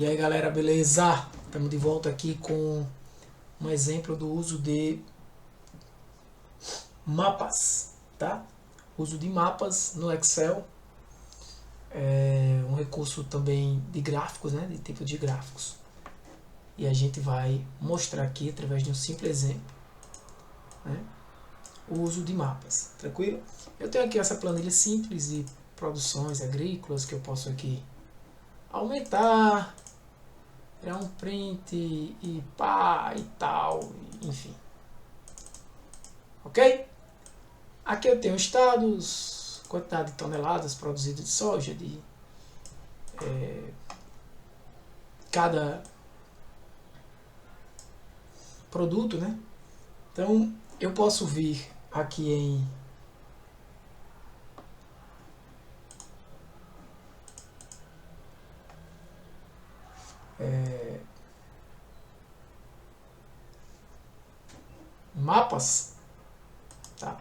E aí galera, beleza? Estamos de volta aqui com um exemplo do uso de mapas, tá? Uso de mapas no Excel, é um recurso também de gráficos, né? De tipo de gráficos. E a gente vai mostrar aqui, através de um simples exemplo, né? O uso de mapas, tranquilo? Eu tenho aqui essa planilha simples de produções agrícolas que eu posso aqui aumentar, criar um print e pá e tal, enfim. Ok? Aqui eu tenho estados, quantidade de toneladas produzidas de soja, de cada produto, né? Então eu posso vir aqui em mapas, tá?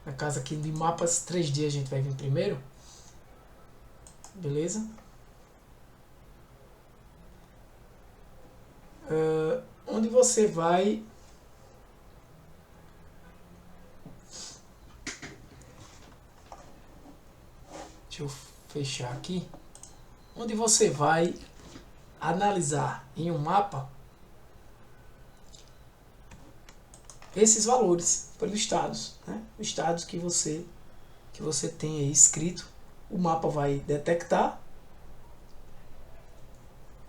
Na casa aqui de mapas 3D a gente vai vir primeiro, beleza? Onde você vai deixa eu fechar aqui, onde você vai analisar em um mapa esses valores pelos estados, né? Os estados que você tem aí escrito, o mapa vai detectar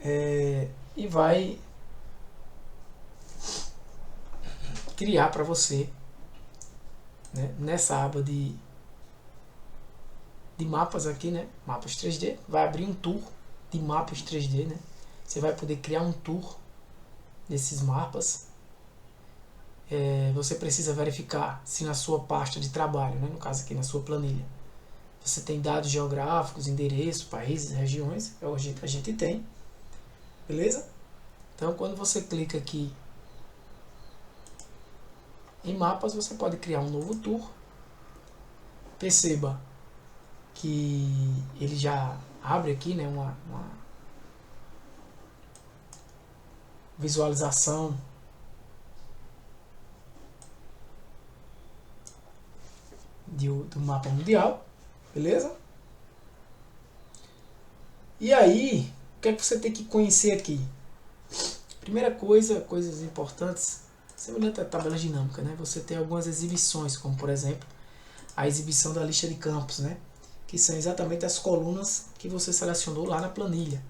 e vai criar para você, né? Nessa aba de mapas aqui, né? Mapas 3D, vai abrir um tour de mapas 3D, né? Você vai poder criar um tour desses mapas. Você precisa verificar se na sua pasta de trabalho, né? No caso aqui na sua planilha, você tem dados geográficos, endereços, países, regiões, a gente tem, beleza? Então quando você clica aqui em mapas, você pode criar um novo tour. Perceba que ele já abre aqui, né, uma visualização do mapa mundial, beleza? E aí, o que é que você tem que conhecer aqui? Primeira coisa, coisas importantes, semelhante à tabela dinâmica, né? Você tem algumas exibições, como por exemplo, a exibição da lista de campos, né? Que são exatamente as colunas que você selecionou lá na planilha.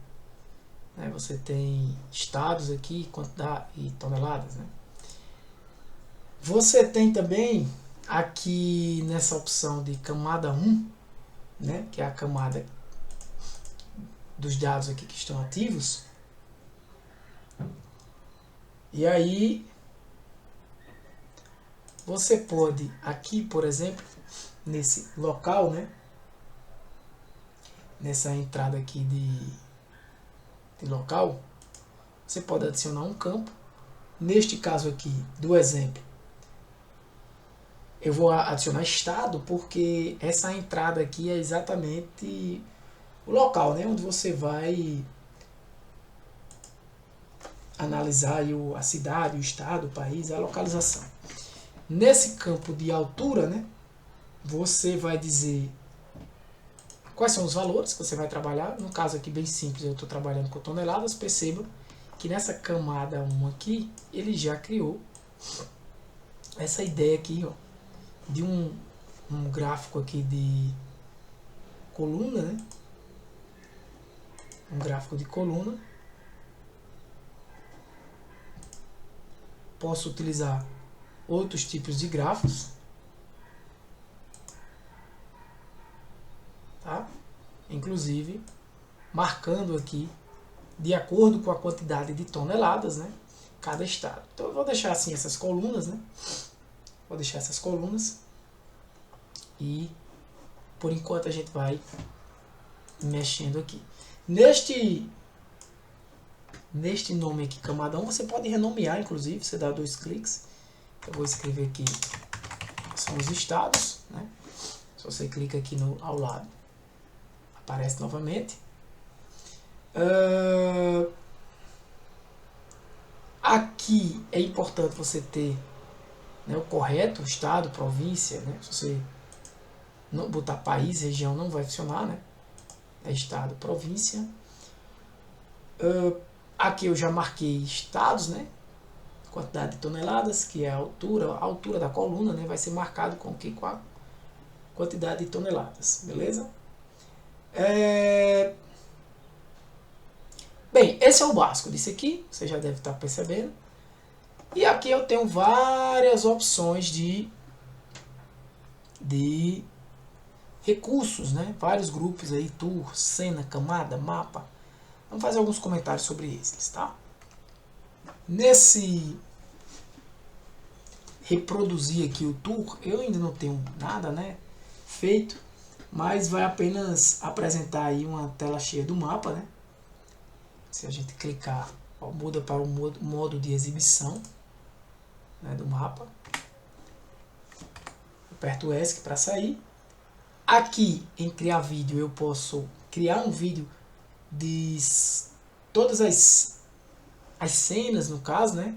Você tem estados aqui, quantidade e toneladas, né? Você tem também aqui nessa opção de camada 1, né? Que é a camada dos dados aqui que estão ativos. E aí você pode aqui, por exemplo, nesse local, né? Nessa entrada aqui de local, você pode adicionar um campo. Neste caso aqui do exemplo, eu vou adicionar estado, porque essa entrada aqui é exatamente o local, né, onde você vai analisar a cidade, o estado, o país, a localização. Nesse campo de altura, né, você vai dizer quais são os valores que você vai trabalhar. No caso aqui bem simples, eu estou trabalhando com toneladas. Perceba que nessa camada 1 aqui, ele já criou essa ideia aqui, ó, de um gráfico aqui de coluna, né? Um gráfico de coluna. Posso utilizar outros tipos de gráficos, tá? Inclusive marcando aqui de acordo com a quantidade de toneladas, né? Cada estado. Então eu vou deixar assim essas colunas, né? Vou deixar essas colunas e por enquanto a gente vai mexendo aqui. Neste nome aqui, camada 1, você pode renomear, inclusive, você dá 2 cliques. Eu vou escrever aqui, são os estados, né? Se você clica aqui ao lado, aparece novamente. Aqui é importante você ter, né, o correto, estado, província, né? Se você não botar país, região, não vai funcionar, né? É estado, província. Aqui eu já marquei estados, né? Quantidade de toneladas, que é a altura da coluna, né? Vai ser marcado com a quantidade de toneladas, beleza? Bem, esse é o básico disso aqui, você já deve estar percebendo. E aqui eu tenho várias opções de recursos, né? Vários grupos aí, tour, cena, camada, mapa. Vamos fazer alguns comentários sobre eles, tá? Nesse reproduzir aqui o tour, eu ainda não tenho nada, né, feito, mas vai apenas apresentar aí uma tela cheia do mapa, né? Se a gente clicar, ó, muda para o modo de exibição, né, do mapa. Aperto o ESC para sair. Aqui em criar vídeo eu posso criar um vídeo de todas as cenas, no caso, né,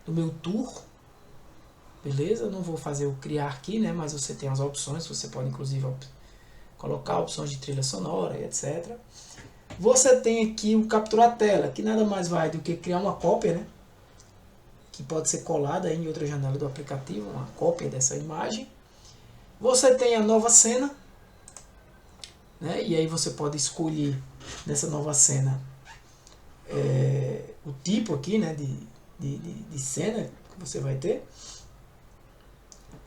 do meu tour. Beleza? Eu não vou fazer o criar aqui, né, mas você tem as opções, você pode inclusive colocar opções de trilha sonora e etc. Você tem aqui o capturar tela, que nada mais vai do que criar uma cópia, né, que pode ser colada em outra janela do aplicativo, uma cópia dessa imagem. Você tem a nova cena, né, e aí você pode escolher nessa nova cena o tipo aqui, né, de cena que você vai ter.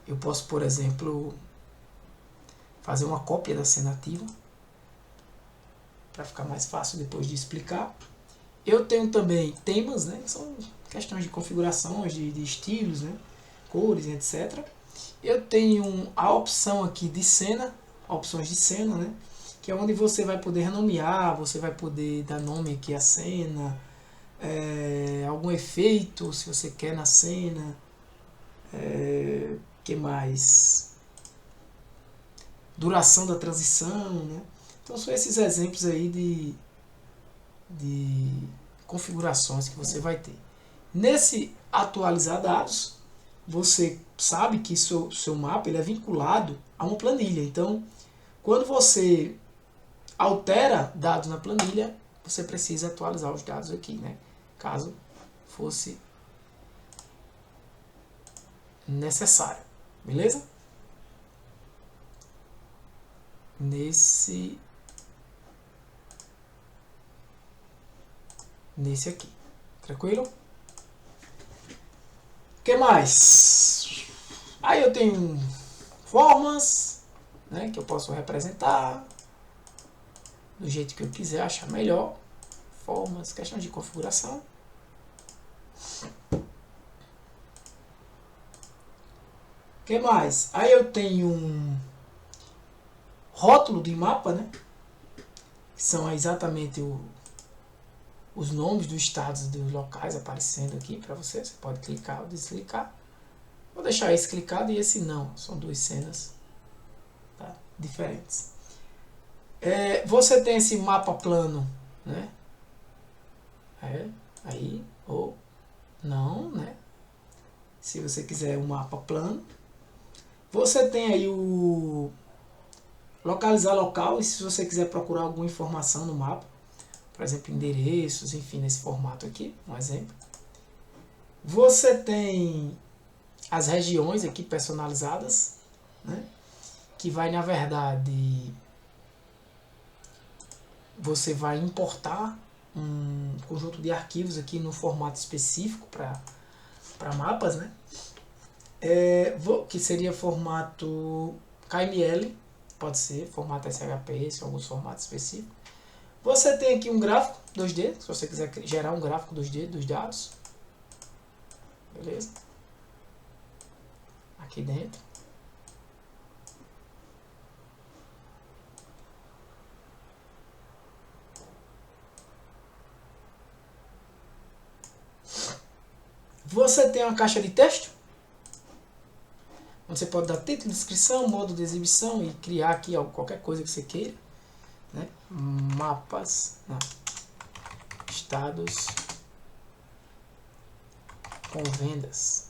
Eu posso, por exemplo, fazer uma cópia da cena ativa, para ficar mais fácil depois de explicar. Eu tenho também temas, né, que são questões de configurações, de estilos, né, cores, etc. Eu tenho a opção aqui de cena, opções de cena, né, que é onde você vai poder renomear, você vai poder dar nome aqui à cena, algum efeito, se você quer na cena, que mais? Duração da transição, né? Então são esses exemplos aí de configurações que você vai ter. Nesse atualizar dados, você sabe que seu mapa ele é vinculado a uma planilha. Então, quando você altera dados na planilha, você precisa atualizar os dados aqui, né? Caso fosse necessário, beleza? Nesse aqui, tranquilo? O que mais? Aí eu tenho formas, né, que eu posso representar do jeito que eu quiser, achar melhor. Formas, questão de configuração. O que mais? Aí eu tenho um rótulo de mapa, né, que são exatamente os nomes dos estados e dos locais aparecendo aqui para você. Você pode clicar ou desclicar. Vou deixar esse clicado e esse não. São duas cenas, tá, diferentes. Você tem esse mapa plano, né? Aí ou não, né? Se você quiser um mapa plano. Você tem aí o localizar local, e se você quiser procurar alguma informação no mapa, por exemplo, endereços, enfim, nesse formato aqui, um exemplo. Você tem as regiões aqui personalizadas, né, que vai, na verdade, você vai importar um conjunto de arquivos aqui no formato específico para mapas, né, que seria formato KML, pode ser formato SHP, se alguns formatos específicos. Você tem aqui um gráfico 2D, se você quiser gerar um gráfico 2D dos dados. Beleza? Aqui dentro. Você tem uma caixa de texto, onde você pode dar título, descrição, modo de exibição e criar aqui qualquer coisa que você queira. né? Mapas, não, estados com vendas,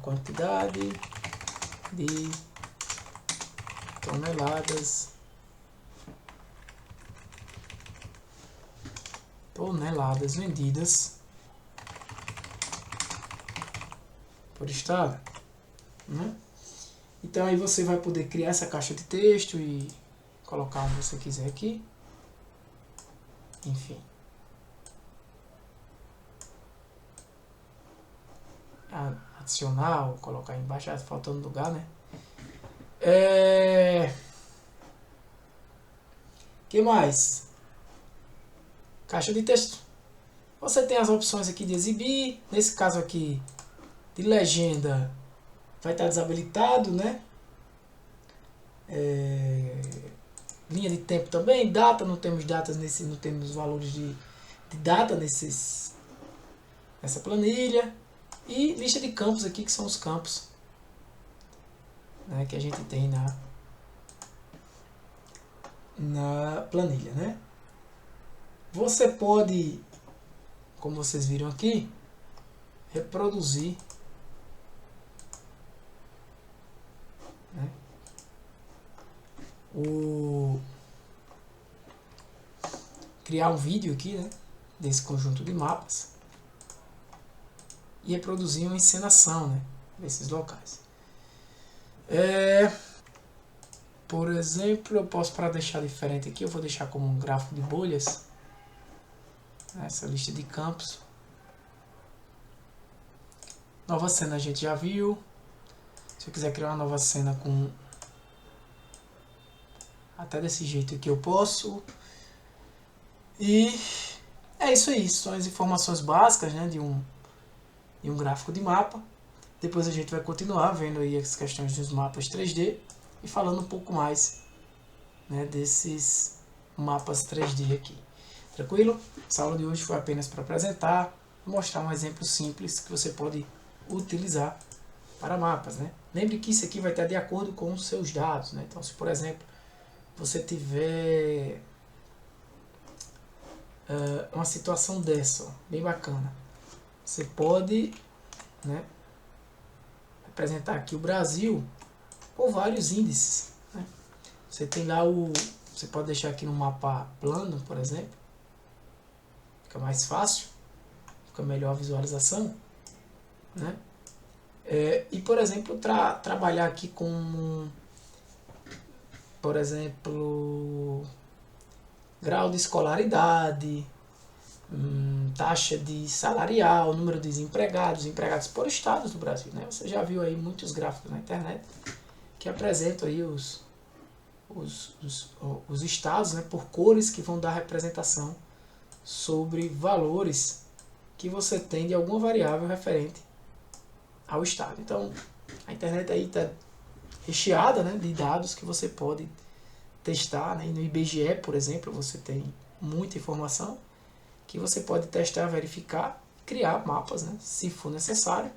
quantidade de toneladas vendidas por estado, né? Então aí você vai poder criar essa caixa de texto e colocar onde você quiser aqui, enfim. Adicionar ou colocar embaixo, faltando lugar, né? Que mais? Caixa de texto. Você tem as opções aqui de exibir. Nesse caso aqui, de legenda, vai estar desabilitado, né? Linha de tempo também. Data, não temos datas não temos valores de data nessa planilha. E lista de campos aqui, que são os campos, né, que a gente tem na planilha, né? Você pode, como vocês viram aqui, reproduzir, né, criar um vídeo aqui, né, desse conjunto de mapas e reproduzir uma encenação, né, desses locais. Por exemplo, eu posso, para deixar diferente aqui, eu vou deixar como um gráfico de bolhas essa lista de campos. Nova cena a gente já viu. Se eu quiser criar uma nova cena com até desse jeito aqui eu posso. E é isso aí, são as informações básicas, né, de um gráfico de mapa. Depois a gente vai continuar vendo aí as questões dos mapas 3D e falando um pouco mais, né, desses mapas 3D aqui. Tranquilo? Essa aula de hoje foi apenas para apresentar, mostrar um exemplo simples que você pode utilizar para mapas, né? Lembre que isso aqui vai estar de acordo com os seus dados, né? Então, se por exemplo você tiver uma situação dessa, ó, bem bacana, você pode, né, representar aqui o Brasil por vários índices, né? Você tem lá você pode deixar aqui no mapa plano, por exemplo, fica mais fácil, fica melhor a visualização, né? E por exemplo trabalhar aqui com, por exemplo, grau de escolaridade, taxa de salarial, número de desempregados, empregados por estados do Brasil, né? Você já viu aí muitos gráficos na internet que apresentam aí os estados, né, por cores, que vão dar representação sobre valores que você tem de alguma variável referente ao estado. Então a internet aí está recheada, né, de dados que você pode testar, né? No IBGE, por exemplo, você tem muita informação que você pode testar, verificar, criar mapas, né, se for necessário,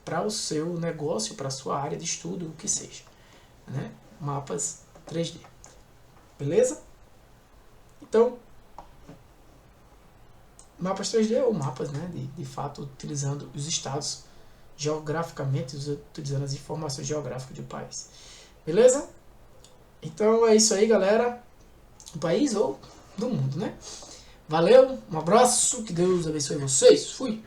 para o seu negócio, para a sua área de estudo, o que seja, né? Mapas 3D. Beleza? Então, mapas 3D ou mapas, né, de fato utilizando os estados geograficamente, utilizando as informações geográficas do país. Beleza? Então é isso aí, galera, do país ou do mundo, né? Valeu, um abraço, que Deus abençoe vocês. Fui!